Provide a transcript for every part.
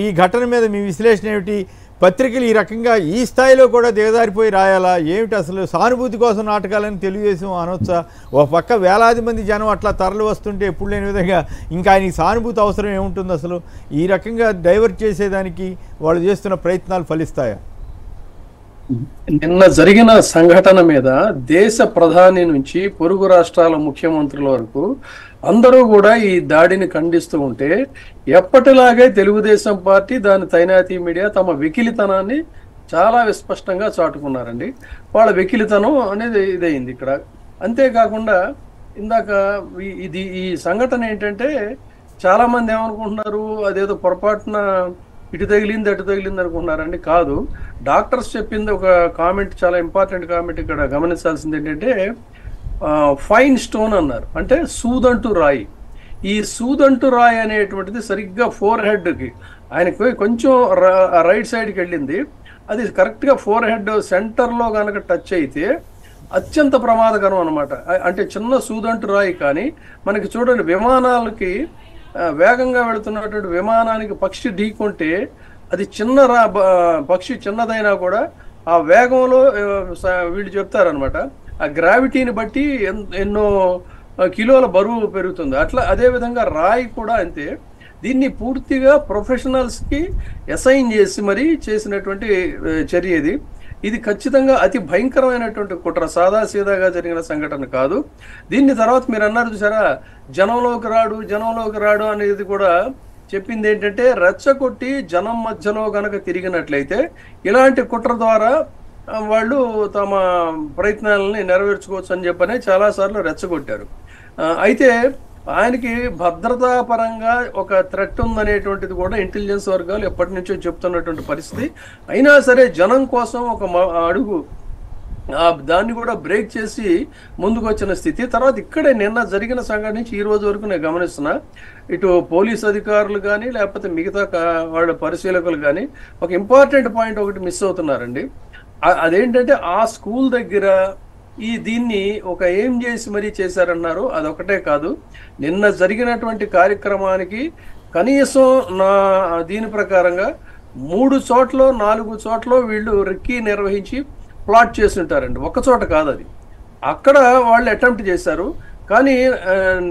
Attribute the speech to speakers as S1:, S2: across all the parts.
S1: ఈ ఘటన మీద మీ విశ్లేషణ ఏమిటి? పత్రికలు ఈ రకంగా ఈ స్థాయిలో కూడా దిగజారిపోయి రాయాలా ఏమిటి? అసలు సానుభూతి కోసం నాటకాలని తెలుగుదేశం అనొచ్చా? ఒక పక్క వేలాది మంది జనం అట్లా తరలి వస్తుంటే ఎప్పుడు లేని విధంగా ఇంకా ఆయనకి సానుభూతి అవసరం ఏముంటుంది? అసలు ఈ రకంగా డైవర్ట్ చేసేదానికి వాళ్ళు చేస్తున్న ప్రయత్నాలు ఫలిస్తాయా?
S2: నిన్న జరిగిన సంఘటన మీద దేశ ప్రధాని నుంచి పొరుగు రాష్ట్రాల ముఖ్యమంత్రుల వరకు అందరూ కూడా ఈ దాడిని ఖండిస్తూ ఉంటే ఎప్పటిలాగే తెలుగుదేశం పార్టీ దాని తైనాతి మీడియా తమ వెకిలితనాన్ని చాలా విస్పష్టంగా చాటుకున్నారండి. వాళ్ళ వెకిలితనం అనేది ఇదైంది ఇక్కడ. అంతేకాకుండా ఇందాక ఈ సంఘటన ఏంటంటే చాలా మంది ఏమనుకుంటున్నారు, అదేదో పొరపాటున ఇటు తగిలింది అటు తగిలింది అనుకుంటున్నారండి. కాదు, డాక్టర్స్ చెప్పింది ఒక కామెంట్, చాలా ఇంపార్టెంట్ కామెంట్ ఇక్కడ గమనించాల్సింది ఏంటంటే ఫైన్ స్టోన్ అన్నారు, అంటే సూదంటు రాయి. ఈ సూదంటు రాయి అనేటువంటిది సరిగ్గా ఫోర్ హెడ్కి ఆయనకి కొంచెం రైట్ సైడ్కి వెళ్ళింది. అది కరెక్ట్గా ఫోర్ హెడ్ సెంటర్లో కనుక టచ్ అయితే అత్యంత ప్రమాదకరం అనమాట. అంటే చిన్న సూదంటు రాయి కానీ మనకి చూడండి, విమానాలకి వేగంగా వెళుతున్నటువంటి విమానానికి పక్షి ఢీకొంటే అది పక్షి చిన్నదైనా కూడా ఆ వేగంలో వీళ్ళు చెప్తారనమాట, ఆ గ్రావిటీని బట్టి ఎన్నో కిలోల బరువు పెరుగుతుంది. అట్లా అదేవిధంగా రాయి కూడా అంతే. దీన్ని పూర్తిగా ప్రొఫెషనల్స్కి అసైన్ చేసి మరీ చేసినటువంటి చర్య ఇది ఖచ్చితంగా అతి భయంకరమైనటువంటి కుట్ర, సాదాసీదాగా జరిగిన సంఘటన కాదు. దీన్ని తర్వాత మీరు అన్నారు చూసారా, జనంలోకి రాడు అనేది కూడా చెప్పింది ఏంటంటే రెచ్చగొట్టి జనం మధ్యలో గనక తిరిగినట్లయితే ఇలాంటి కుట్ర ద్వారా వాళ్ళు తమ ప్రయత్నాలని నెరవేర్చుకోవచ్చు అని చెప్పనే చాలాసార్లు రెచ్చగొట్టారు. అయితే ఆయనకి భద్రతా పరంగా ఒక థ్రెట్ ఉందనేటువంటిది కూడా ఇంటెలిజెన్స్ వర్గాలు ఎప్పటి నుంచో చెప్తున్నటువంటి పరిస్థితి. అయినా సరే జనం కోసం ఒక అడుగు దాన్ని కూడా బ్రేక్ చేసి ముందుకు వచ్చిన స్థితి. తర్వాత ఇక్కడే నిన్న జరిగిన సంఘటన నుంచి ఈ రోజు వరకు నేను గమనిస్తున్నా, ఇటు పోలీస్ అధికారులు కానీ లేకపోతే మిగతా వాళ్ళ పరిశీలకులు కానీ ఒక ఇంపార్టెంట్ పాయింట్ ఒకటి మిస్ అవుతున్నారండి. అదేంటంటే ఆ స్కూల్ దగ్గర దీన్ని ఒక ఏం చేసి మరీ చేశారన్నారు. అదొకటే కాదు, నిన్న జరిగినటువంటి కార్యక్రమానికి కనీసం దీని ప్రకారంగా 3 చోట్ల 4 చోట్ల వీళ్ళు రెక్కీ నిర్వహించి ప్లాట్ చేసి ఉంటారండి. ఒక్క చోట కాదు, అది అక్కడ వాళ్ళు అటెంప్ట్ చేశారు. కానీ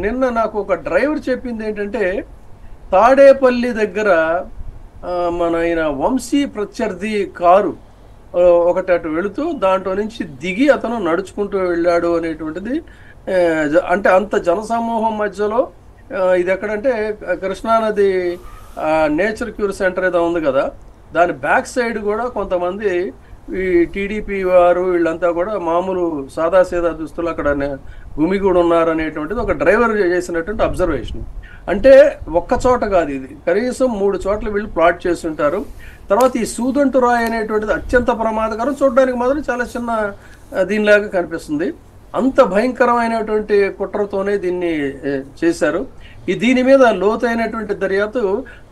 S2: నిన్న నాకు ఒక డ్రైవర్ చెప్పింది ఏంటంటే తాడేపల్లి దగ్గర మన ఆయన వంశీ ప్రత్యర్థి కారు ఒకటి అటు వెళుతూ దాంట్లో నుంచి దిగి అతను నడుచుకుంటూ వెళ్ళాడు అనేటువంటిది. అంటే అంత జనసమూహం మధ్యలో ఇది ఎక్కడంటే కృష్ణానది నేచర్ క్యూర్ సెంటర్ ఏదో ఉంది కదా, దాని బ్యాక్ సైడ్ కూడా కొంతమంది ఈ టీడీపీ వారు వీళ్ళంతా కూడా మామూలు సాదాసీదా దుస్తులు అక్కడ గుమిగూడు ఉన్నారు అనేటువంటిది ఒక డ్రైవర్ చేసినటువంటి అబ్జర్వేషన్. అంటే ఒక్క చోట కాదు, ఇది కనీసం 3 చోట్ల వీళ్ళు ప్లాట్ చేస్తుంటారు. తర్వాత ఈ సూదంటు రాయి అనేటువంటిది అత్యంత ప్రమాదకరం. చూడడానికి మాత్రం చాలా చిన్న దీనిలాగా కనిపిస్తుంది. అంత భయంకరమైనటువంటి కుట్రతోనే దీన్ని చేశారు. దీని మీద లోతైనటువంటి దర్యాప్తు,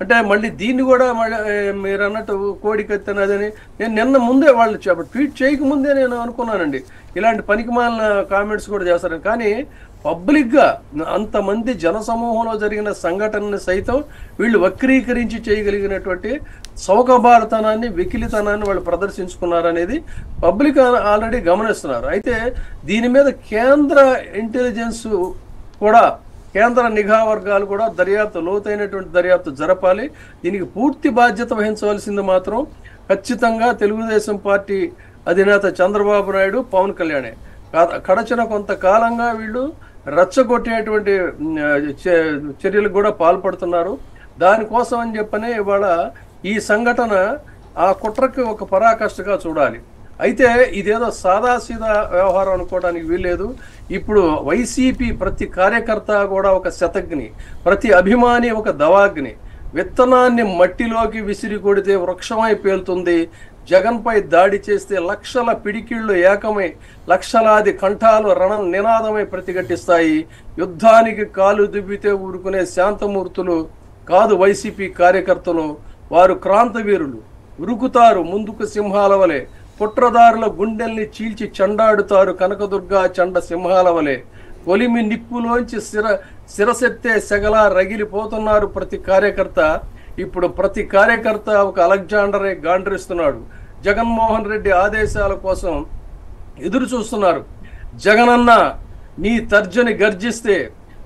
S2: అంటే మళ్ళీ దీన్ని కూడా మీరు అన్నట్టు కోడికత్తెనదని నేను నిన్న ముందే వాళ్ళు ట్వీట్ చేయకముందే నేను అనుకున్నానండి, ఇలాంటి పనికిమాలిన కామెంట్స్ కూడా చేస్తారని. కానీ పబ్లిక్గా అంతమంది జనసమూహంలో జరిగిన సంఘటనని సైతం వీళ్ళు వక్రీకరించి చేయగలిగినటువంటి సౌకబారతనాన్ని, వెకిలితనాన్ని వాళ్ళు ప్రదర్శించుకున్నారనేది పబ్లిక్ ఆల్రెడీ గమనిస్తున్నారు. అయితే దీని మీద కేంద్ర ఇంటెలిజెన్స్ కూడా, కేంద్ర నిఘా వర్గాలు కూడా లోతైనటువంటి దర్యాప్తు జరపాలి. దీనికి పూర్తి బాధ్యత వహించవలసింది మాత్రం ఖచ్చితంగా తెలుగుదేశం పార్టీ అధినేత చంద్రబాబు నాయుడు, పవన్ కళ్యాణే. గడచిన కొంతకాలంగా వీళ్ళు రెచ్చగొట్టేటువంటి చర్యలకు కూడా పాల్పడుతున్నారు. దానికోసం అని చెప్పనే ఇవాళ ఈ సంఘటన ఆ కుట్రకి ఒక పరాకాష్ఠగా చూడాలి. అయితే ఇదేదో సాదాసీదా వ్యవహారం అనుకోవడానికి వీల్లేదు. ఇప్పుడు వైసీపీ ప్రతి కార్యకర్త కూడా ఒక శతగ్ని, ప్రతి అభిమాని ఒక దవాగ్ని. విత్తనాన్ని మట్టిలోకి విసిరి కొడితే వృక్షమై పేలుతుంది. జగన్పై దాడి చేస్తే లక్షల పిడికిళ్ళు ఏకమై లక్షలాది కంఠాలు రణ నినాదమై ప్రతిఘటిస్తాయి. యుద్ధానికి కాలు దుబ్బితే ఊరుకునే శాంతమూర్తులు కాదు వైసీపీ కార్యకర్తలు. వారు క్రాంతవీరులు, ఉరుకుతారు ముందుకు సింహాల వలె. కుట్రదారుల గుండెల్ని చీల్చి చెండాడుతారు కనకదుర్గా చండ సింహాల వలె. కొలిమి నిప్పులోంచి శిరసెత్తే సెగలా రగిలిపోతున్నారు ప్రతి కార్యకర్త. ఇప్పుడు ప్రతి కార్యకర్త ఒక అలెగ్జాండరే గాండ్రిస్తున్నాడు. జగన్మోహన్ రెడ్డి ఆదేశాల కోసం ఎదురు చూస్తున్నారు. జగనన్న నీ తర్జని గర్జిస్తే,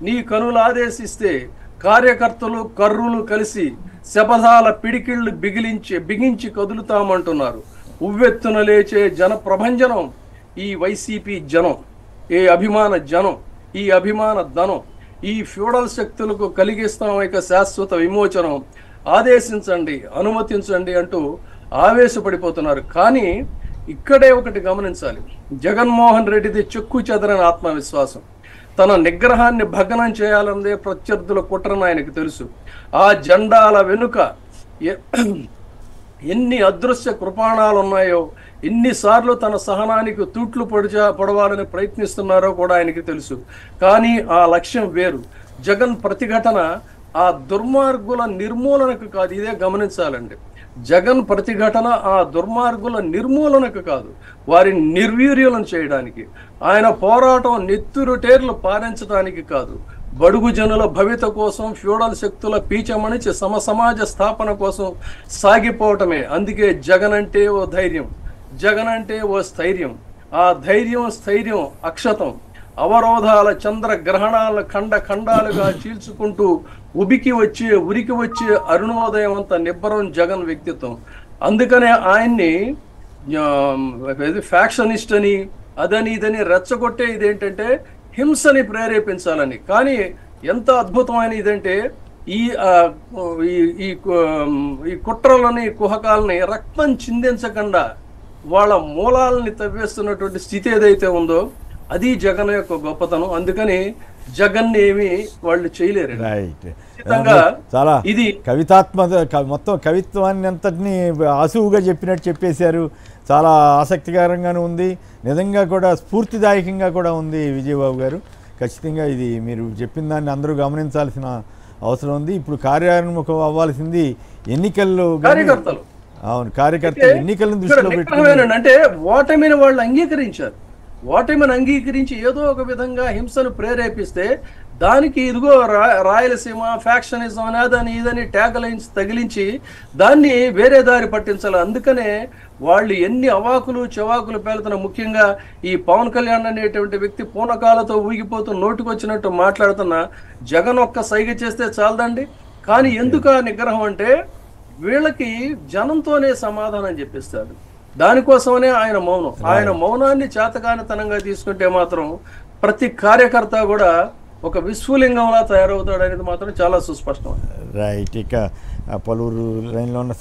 S2: నీ కనులు ఆదేశిస్తే కార్యకర్తలు కర్రులు కలిసి శపథాల పిడికిళ్ళు బిగించి కదులుతామంటున్నారు. ఉవ్వెత్తున లేచే జన ప్రభంజనం ఈ వైసీపీ జనం, ఈ అభిమాన జనం, ఈ అభిమాన ధనం, ఈ ఫ్యూడల్ శక్తులకు కలిగిస్తాం ఇక శాశ్వత విమోచనం, ఆదేశించండి, అనుమతించండి అంటూ ఆవేశపడిపోతున్నారు. కానీ ఇక్కడే ఒకటి గమనించాలి. జగన్మోహన్ రెడ్డిది చెక్కు చెదరని ఆత్మవిశ్వాసం. తన నిగ్రహాన్ని భగ్నం చేయాలన్నదే ప్రత్యర్థుల కుట్రని ఆయనకు తెలుసు. ఆ జెండాల వెనుక ఎన్ని అదృశ్య కృపాణాలు ఉన్నాయో, ఎన్నిసార్లు తన సహనానికి తూట్లు పొడవాలని ప్రయత్నిస్తున్నారో కూడా ఆయనకి తెలుసు. కానీ ఆ లక్ష్యం వేరు. జగన్ ప్రతిఘటన ఆ దుర్మార్గుల నిర్మూలనకు కాదు. ఇదే గమనించాలండి. జగన్ ప్రతిఘటన ఆ దుర్మార్గుల నిర్మూలనకు కాదు, వారిని నిర్వీర్యులను చేయడానికి. ఆయన పోరాటం నెత్తురుటేర్లు పారించడానికి కాదు, బడుగు జనుల భవిత కోసం, ఫ్యూడల్ శక్తుల పీచమణిచి సమాజ స్థాపన కోసం సాగిపోవటమే. అందుకే జగన్ అంటే ఓ ధైర్యం, జగన్ అంటే ఓ స్థైర్యం. ఆ ధైర్యం స్థైర్యం అక్షతం. అవరోధాల చంద్ర గ్రహణాల ఖండాలుగా చీల్చుకుంటూ ఉరికి వచ్చే అరుణోదయం అంత నిబ్బరం జగన్ వ్యక్తిత్వం. అందుకనే ఆయన్ని ఫ్యాక్షనిస్ట్ అని అదని ఇదని రెచ్చగొట్టే ఇదేంటంటే హింసని ప్రేరేపించాలని. కానీ ఎంత అద్భుతమైన ఇదంటే ఈ కుట్రలని కుహకాలని రక్తం చిందించకుండా వాళ్ళ మూలాలని తవ్వేస్తున్నటువంటి స్థితి ఏదైతే ఉందో అది జగన్ యొక్క గొప్పతనం. అందుకని జగన్ ఏమి వాళ్ళు చేయలేరు.
S1: చాలా ఇది మొత్తం కవిత్వాన్ని అంతటినీ ఆసువుగా చెప్పినట్టు చెప్పేశారు. చాలా ఆసక్తికరంగానే ఉంది, నిజంగా కూడా స్ఫూర్తిదాయకంగా కూడా ఉంది విజయబాబు గారు. ఖచ్చితంగా ఇది మీరు చెప్పిన దాన్ని అందరూ గమనించాల్సిన అవసరం ఉంది. ఇప్పుడు కార్యోన్ముఖం అవ్వాల్సింది ఎన్నికల్లో
S2: కార్యకర్తలు.
S1: అవును, కార్యకర్తలు ఎన్నికలను దృష్టిలో పెట్టుకుని
S2: అంటే ఓటమిని వాళ్ళు అంగీకరించారు. ఓటమిని అంగీకరించి ఏదో ఒక విధంగా హింసను ప్రేరేపిస్తే దానికి ఇదిగో రాయలసీమ ఫ్యాక్షనిజం అనేదని ఇదని ట్యాగ్ లైన్స్ తగిలించి దాన్ని వేరే దారి పట్టించాలి. అందుకనే వాళ్ళు ఎన్ని అవాకులు చెవాకులు పేలుతున్న, ముఖ్యంగా ఈ పవన్ కళ్యాణ్ అనేటువంటి వ్యక్తి పూనకాలతో ఊగిపోతూ నోటికొచ్చినట్టు మాట్లాడుతున్న జగన్ ఒక్క సైగ చేస్తే చాలదండి. కానీ ఎందుకు ఆ నిగ్రహం అంటే వీళ్ళకి జనంతోనే సమాధానం చెప్పిస్తాడు. దానికోసమనే ఆయన మౌనం. ఆయన మౌనాన్ని చేతకానితనంగా తీసుకుంటే మాత్రం ప్రతి కార్యకర్త కూడా ఒక విశ్వలింగంలా తయారవుతాడు అనేది మాత్రం చాలా సుస్పష్టం.
S1: రైట్. ఇక పలువురు లైన్లో ఉన్న